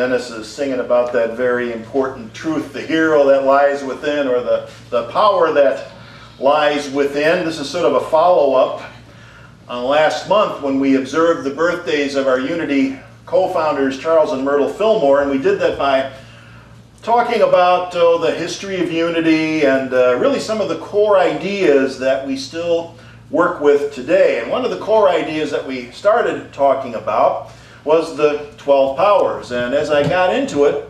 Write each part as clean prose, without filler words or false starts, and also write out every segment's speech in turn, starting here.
Dennis is singing about that very important truth, the hero that lies within, or the power that lies within. This is sort of a follow-up on last month when we observed the birthdays of our Unity co-founders, Charles and Myrtle Fillmore, and we did that by talking about the history of Unity and really some of the core ideas that we still work with today. And one of the core ideas that we started talking about was the 12 powers. And as I got into it,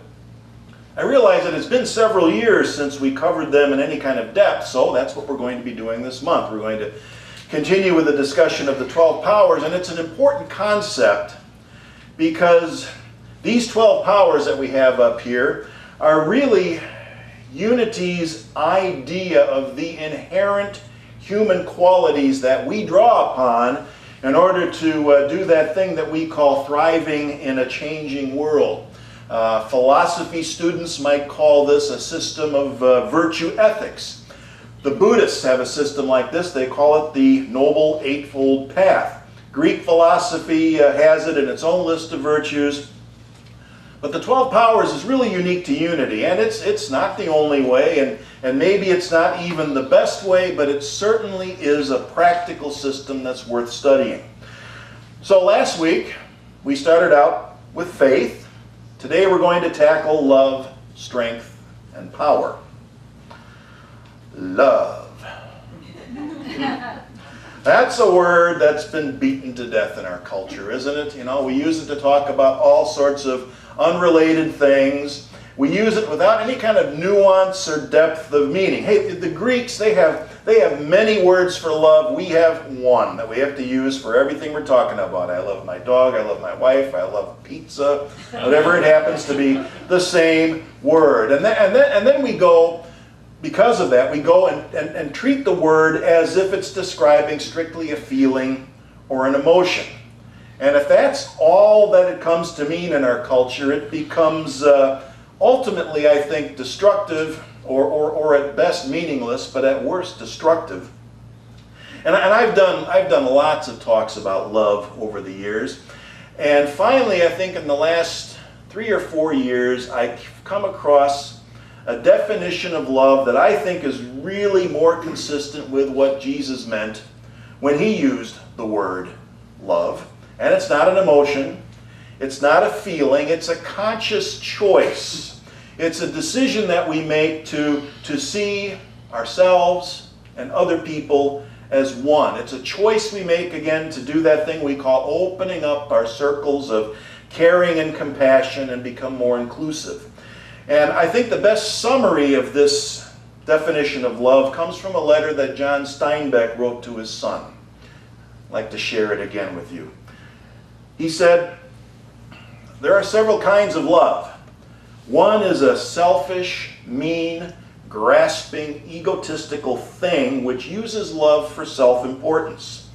I realized that it's been several years since we covered them in any kind of depth, so that's what we're going to be doing this month. We're going to continue with the discussion of the 12 powers, and it's an important concept because these 12 powers that we have up here are really Unity's idea of the inherent human qualities that we draw upon in order to do that thing that we call thriving in a changing world. Philosophy students might call this a system of virtue ethics. The Buddhists have a system like this. They call it the Noble Eightfold Path. Greek philosophy has it in its own list of virtues. But the 12 powers is really unique to Unity, and it's not the only way, and maybe it's not even the best way, but it certainly is a practical system that's worth studying. So last week, we started out with faith. Today we're going to tackle love, strength, and power. Love. That's a word that's been beaten to death in our culture, isn't it? You know, we use it to talk about all sorts of unrelated things. We use it without any kind of nuance or depth of meaning. Hey, the Greeks, they have many words for love. We have one that we have to use for everything we're talking about. I love my dog, I love my wife, I love pizza, whatever it happens to be, the same word. And then we go, because of that, we go and treat the word as if it's describing strictly a feeling or an emotion. And if that's all that it comes to mean in our culture, it becomes ultimately, I think, destructive or at best meaningless, but at worst destructive. And I've done lots of talks about love over the years. And finally, I think in the last 3 or 4 years, I've come across a definition of love that I think is really more consistent with what Jesus meant when he used the word love. And it's not an emotion, it's not a feeling, it's a conscious choice. It's a decision that we make to see ourselves and other people as one. It's a choice we make, again, to do that thing we call opening up our circles of caring and compassion and become more inclusive. And I think the best summary of this definition of love comes from a letter that John Steinbeck wrote to his son. I'd like to share it again with you. He said, "There are several kinds of love. One is a selfish, mean, grasping, egotistical thing which uses love for self-importance.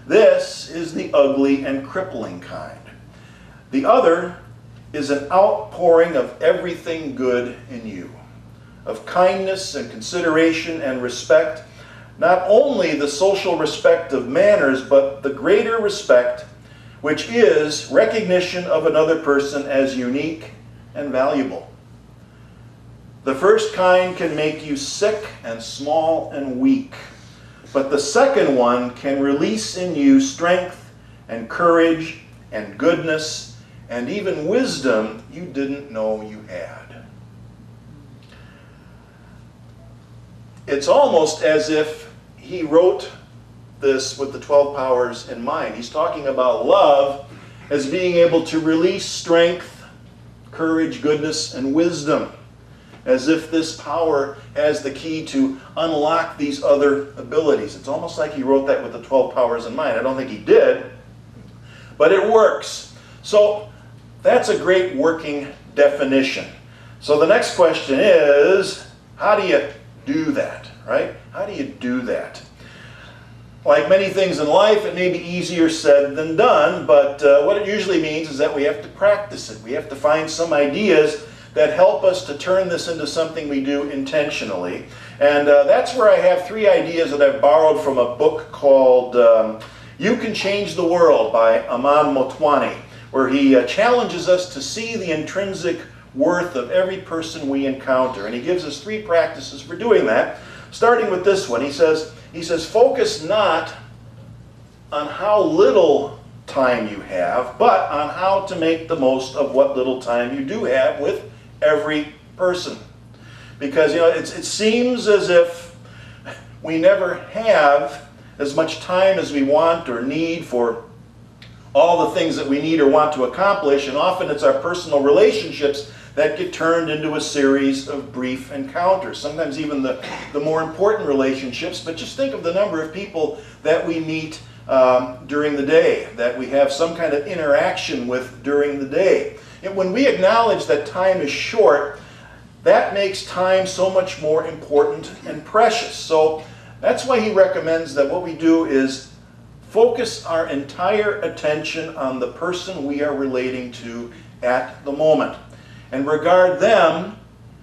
This is the ugly and crippling kind. The other is an outpouring of everything good in you, of kindness and consideration and respect, not only the social respect of manners, but the greater respect which is recognition of another person as unique and valuable. The first kind can make you sick and small and weak, but the second one can release in you strength and courage and goodness and even wisdom you didn't know you had." It's almost as if he wrote this with the 12 powers in mind. He's talking about love as being able to release strength, courage, goodness, and wisdom, as if this power has the key to unlock these other abilities. It's almost like he wrote that with the 12 powers in mind. I don't think he did, but it works. So that's a great working definition. So the next question is, how do you do that, right? How do you do that? Like many things in life, it may be easier said than done, but what it usually means is that we have to practice it. We have to find some ideas that help us to turn this into something we do intentionally. And that's where I have 3 ideas that I've borrowed from a book called You Can Change the World by Aman Motwani, where he challenges us to see the intrinsic worth of every person we encounter. And he gives us 3 practices for doing that, starting with this one. He says, focus not on how little time you have, but on how to make the most of what little time you do have with every person. Because, it seems as if we never have as much time as we want or need for all the things that we need or want to accomplish, and often it's our personal relationships that get turned into a series of brief encounters, sometimes even the more important relationships. But just think of the number of people that we meet during the day, that we have some kind of interaction with during the day. And when we acknowledge that time is short, that makes time so much more important and precious. So that's why he recommends that what we do is focus our entire attention on the person we are relating to at the moment, and regard them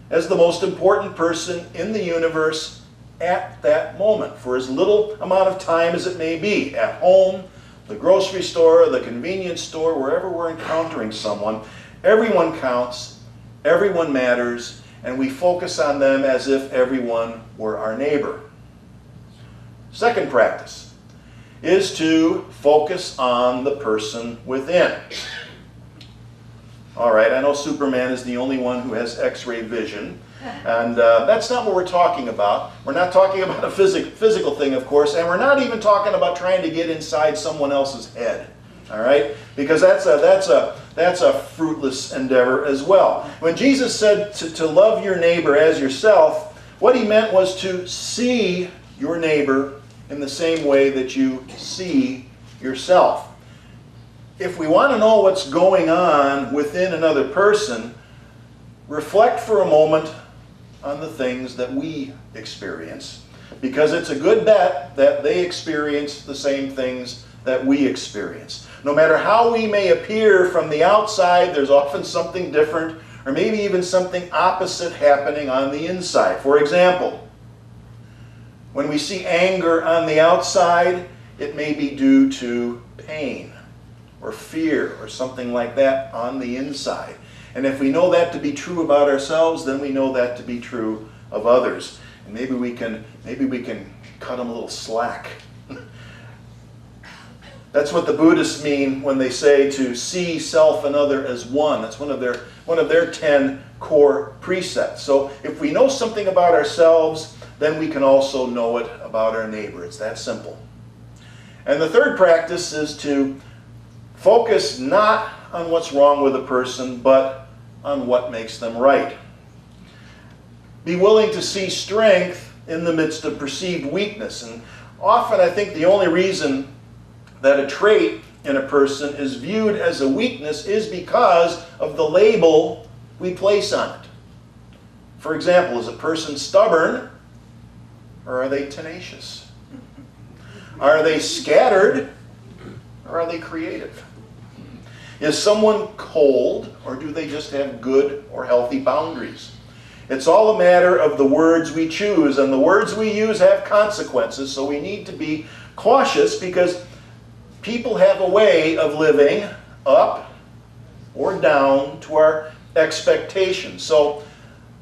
as the most important person in the universe at that moment, for as little amount of time as it may be, at home, the grocery store, the convenience store, wherever we're encountering someone. Everyone counts, everyone matters, and we focus on them as if everyone were our neighbor. Second practice is to focus on the person within. All right, I know Superman is the only one who has X-ray vision, and that's not what we're talking about. We're not talking about a physical thing, of course, and we're not even talking about trying to get inside someone else's head. All right, because that's a fruitless endeavor as well. When Jesus said to love your neighbor as yourself, what he meant was to see your neighbor in the same way that you see yourself. If we want to know what's going on within another person, reflect for a moment on the things that we experience, because it's a good bet that they experience the same things that we experience. No matter how we may appear from the outside, there's often something different, or maybe even something opposite happening on the inside. For example, when we see anger on the outside, it may be due to pain or fear or something like that on the inside. And if we know that to be true about ourselves, then we know that to be true of others. And maybe we can cut them a little slack. That's what the Buddhists mean when they say to see self and other as one. That's one of their 10 core precepts. So if we know something about ourselves, then we can also know it about our neighbor. It's that simple. And the third practice is to focus not on what's wrong with a person, but on what makes them right. Be willing to see strength in the midst of perceived weakness. And often I think the only reason that a trait in a person is viewed as a weakness is because of the label we place on it. For example, is a person stubborn, or are they tenacious? Are they scattered, or are they creative? Is someone cold, or do they just have good or healthy boundaries? It's all a matter of the words we choose, and the words we use have consequences, so we need to be cautious, because people have a way of living up or down to our expectations. So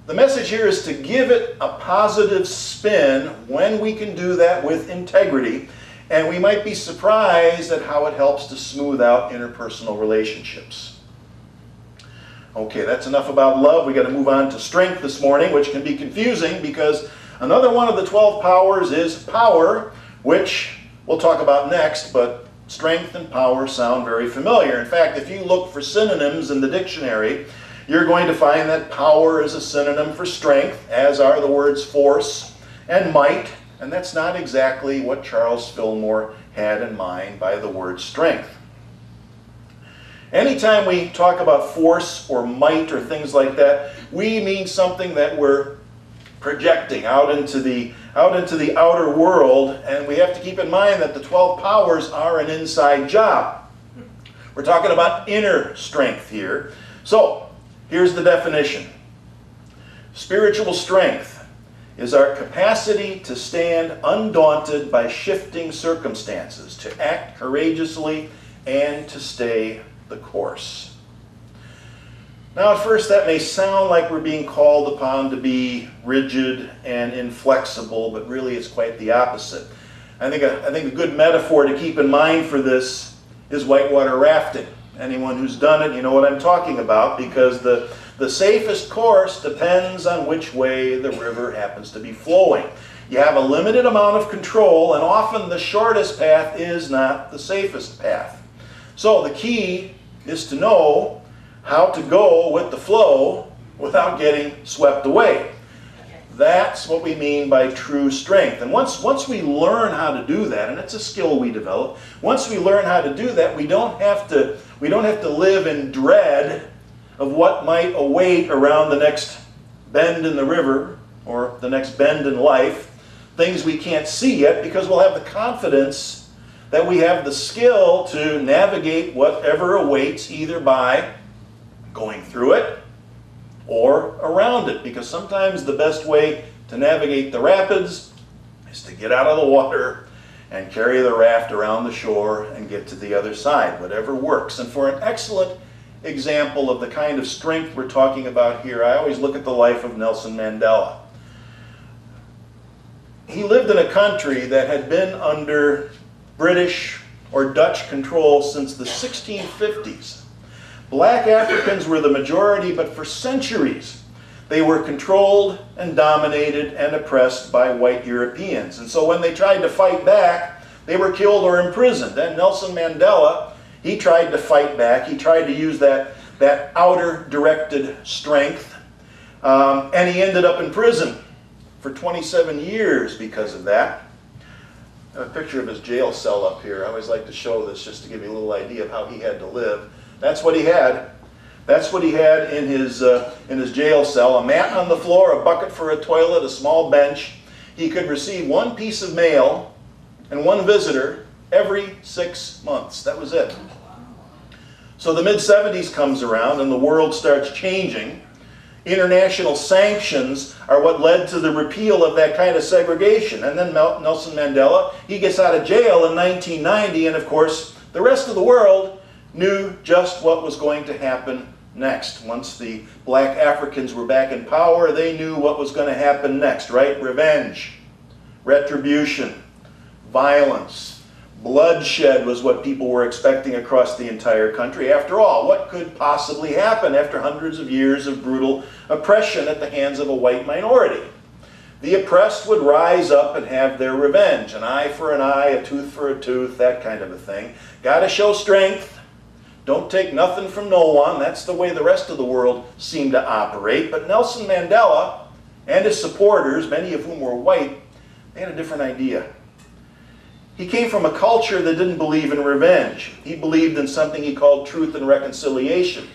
the message here is to give it a positive spin when we can do that with integrity. And we might be surprised at how it helps to smooth out interpersonal relationships. Okay, that's enough about love. We've got to move on to strength this morning, which can be confusing because another one of the 12 powers is power, which we'll talk about next, but strength and power sound very familiar. In fact, if you look for synonyms in the dictionary, you're going to find that power is a synonym for strength, as are the words force and might. And that's not exactly what Charles Fillmore had in mind by the word strength. Anytime we talk about force or might or things like that, we mean something that we're projecting out into the outer world, and we have to keep in mind that the 12 powers are an inside job. We're talking about inner strength here. So, here's the definition. Spiritual strength is our capacity to stand undaunted by shifting circumstances, to act courageously, and to stay the course. Now at first that may sound like we're being called upon to be rigid and inflexible, but really it's quite the opposite. I think a good metaphor to keep in mind for this is whitewater rafting. Anyone who's done it, you know what I'm talking about, because the safest course depends on which way the river happens to be flowing. You have a limited amount of control, and often the shortest path is not the safest path. So the key is to know how to go with the flow without getting swept away. That's what we mean by true strength. And once we learn how to do that, and it's a skill we develop, once we learn how to do that, we don't have to live in dread of what might await around the next bend in the river or the next bend in life, things we can't see yet, because we'll have the confidence that we have the skill to navigate whatever awaits, either by going through it or around it, because sometimes the best way to navigate the rapids is to get out of the water and carry the raft around the shore and get to the other side, whatever works. And for an excellent example of the kind of strength we're talking about here, I always look at the life of Nelson Mandela. He lived in a country that had been under British or Dutch control since the 1650s. Black Africans were the majority, but for centuries they were controlled and dominated and oppressed by white Europeans. And so when they tried to fight back, they were killed or imprisoned. And Nelson Mandela, he tried to fight back. He tried to use that outer directed strength, and he ended up in prison for 27 years because of that. I have a picture of his jail cell up here. I always like to show this just to give you a little idea of how he had to live. That's what he had. That's what he had in his jail cell. A mat on the floor, a bucket for a toilet, a small bench. He could receive one piece of mail and one visitor every 6 months. That was it. So the mid-70s comes around and the world starts changing. International sanctions are what led to the repeal of that kind of segregation. And then Nelson Mandela, he gets out of jail in 1990, and of course the rest of the world knew just what was going to happen next. Once the black Africans were back in power, they knew what was going to happen next, right? Revenge, retribution, violence, bloodshed was what people were expecting across the entire country. After all, what could possibly happen after hundreds of years of brutal oppression at the hands of a white minority? The oppressed would rise up and have their revenge. An eye for an eye, a tooth for a tooth, that kind of a thing. Got to show strength. Don't take nothing from no one. That's the way the rest of the world seemed to operate. But Nelson Mandela and his supporters, many of whom were white, they had a different idea. He came from a culture that didn't believe in revenge. He believed in something he called truth and reconciliation.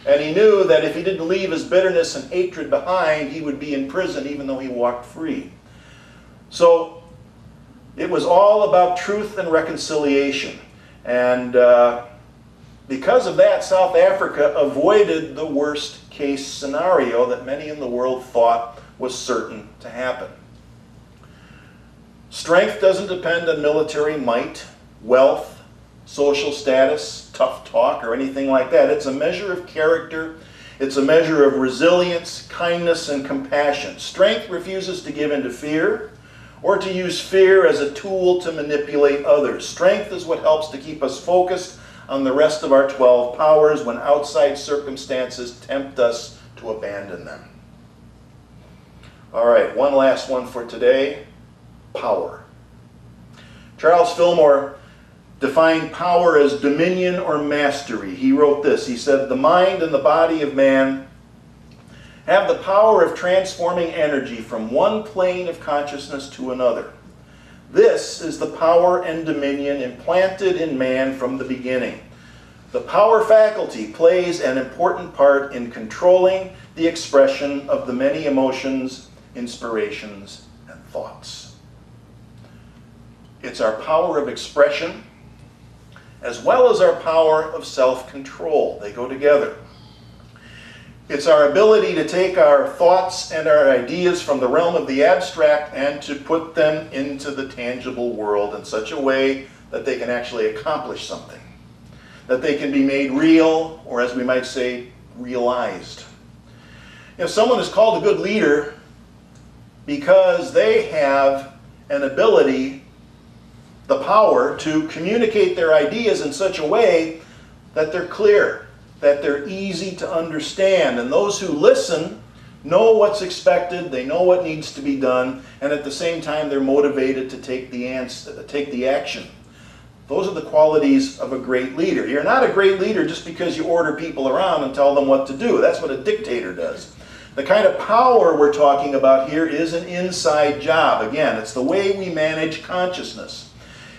And he knew that if he didn't leave his bitterness and hatred behind, he would be in prison even though he walked free. So it was all about truth and reconciliation. And because of that, South Africa avoided the worst case scenario that many in the world thought was certain to happen. Strength doesn't depend on military might, wealth, social status, tough talk, or anything like that. It's a measure of character. It's a measure of resilience, kindness, and compassion. Strength refuses to give in to fear or to use fear as a tool to manipulate others. Strength is what helps to keep us focused on the rest of our 12 powers when outside circumstances tempt us to abandon them. All right, one last one for today. Power. Charles Fillmore defined power as dominion or mastery. He wrote this. He said, "The mind and the body of man have the power of transforming energy from one plane of consciousness to another. This is the power and dominion implanted in man from the beginning. The power faculty plays an important part in controlling the expression of the many emotions, inspirations, and thoughts." It's our power of expression as well as our power of self-control. They go together. It's our ability to take our thoughts and our ideas from the realm of the abstract and to put them into the tangible world in such a way that they can actually accomplish something. that they can be made real, or as we might say, realized. Someone is called a good leader because they have an ability, the power to communicate their ideas in such a way that they're clear, that they're easy to understand, and those who listen know what's expected, they know what needs to be done, and at the same time they're motivated to take the action. Those are the qualities of a great leader. You're not a great leader just because you order people around and tell them what to do. That's what a dictator does. The kind of power we're talking about here is an inside job. Again, it's the way we manage consciousness.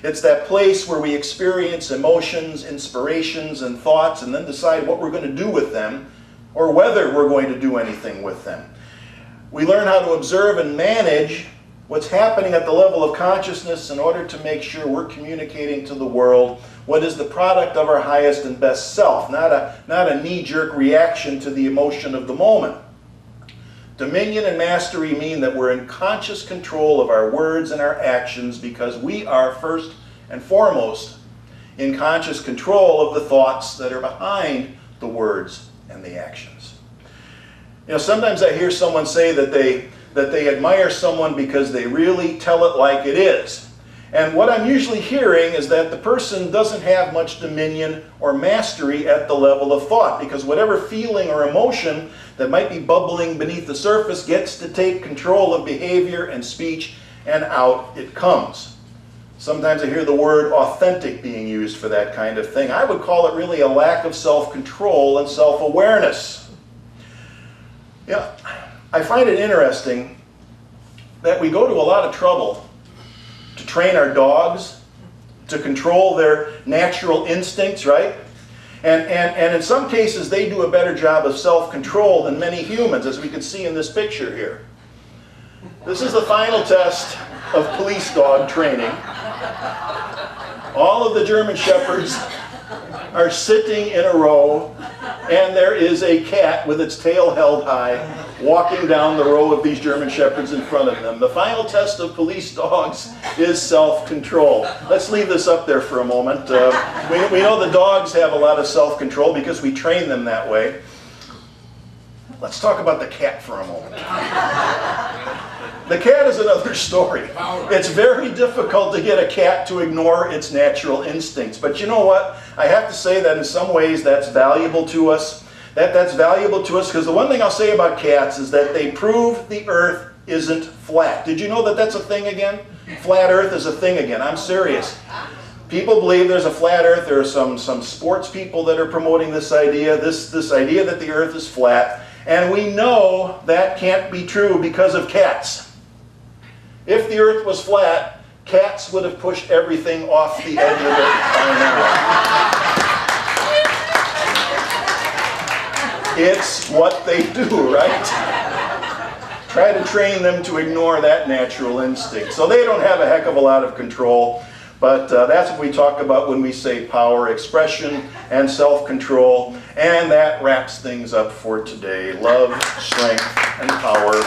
It's that place where we experience emotions, inspirations, and thoughts, and then decide what we're going to do with them, or whether we're going to do anything with them. We learn how to observe and manage what's happening at the level of consciousness in order to make sure we're communicating to the world what is the product of our highest and best self, not a knee-jerk reaction to the emotion of the moment. Dominion and mastery mean that we're in conscious control of our words and our actions because we are first and foremost in conscious control of the thoughts that are behind the words and the actions. Sometimes I hear someone say that they admire someone because they really tell it like it is. And what I'm usually hearing is that the person doesn't have much dominion or mastery at the level of thought, because whatever feeling or emotion that might be bubbling beneath the surface gets to take control of behavior and speech, and out it comes. Sometimes I hear the word authentic being used for that kind of thing. I would call it really a lack of self-control and self-awareness. I find it interesting that we go to a lot of trouble to train our dogs, to control their natural instincts, right? And in some cases, they do a better job of self-control than many humans, as we can see in this picture here. This is the final test of police dog training. All of the German Shepherds are sitting in a row, and there is a cat with its tail held high walking down the row of these German Shepherds in front of them. The final test of police dogs is self-control. Let's leave this up there for a moment. We know the dogs have a lot of self-control because we train them that way. Let's talk about the cat for a moment. The cat is another story. It's very difficult to get a cat to ignore its natural instincts. But you know what? I have to say that in some ways that's valuable to us. That's valuable to us because the one thing I'll say about cats is that they prove the earth isn't flat. Did you know that that's a thing again? Flat earth is a thing again. I'm serious. People believe there's a flat earth. There are some sports people that are promoting this idea, this idea that the earth is flat. And we know that can't be true because of cats. If the earth was flat, cats would have pushed everything off the edge of it by now. It's what they do, right? Try to train them to ignore that natural instinct. So they don't have a heck of a lot of control, but that's what we talk about when we say power, expression, and self-control. And that wraps things up for today. Love, strength, and power.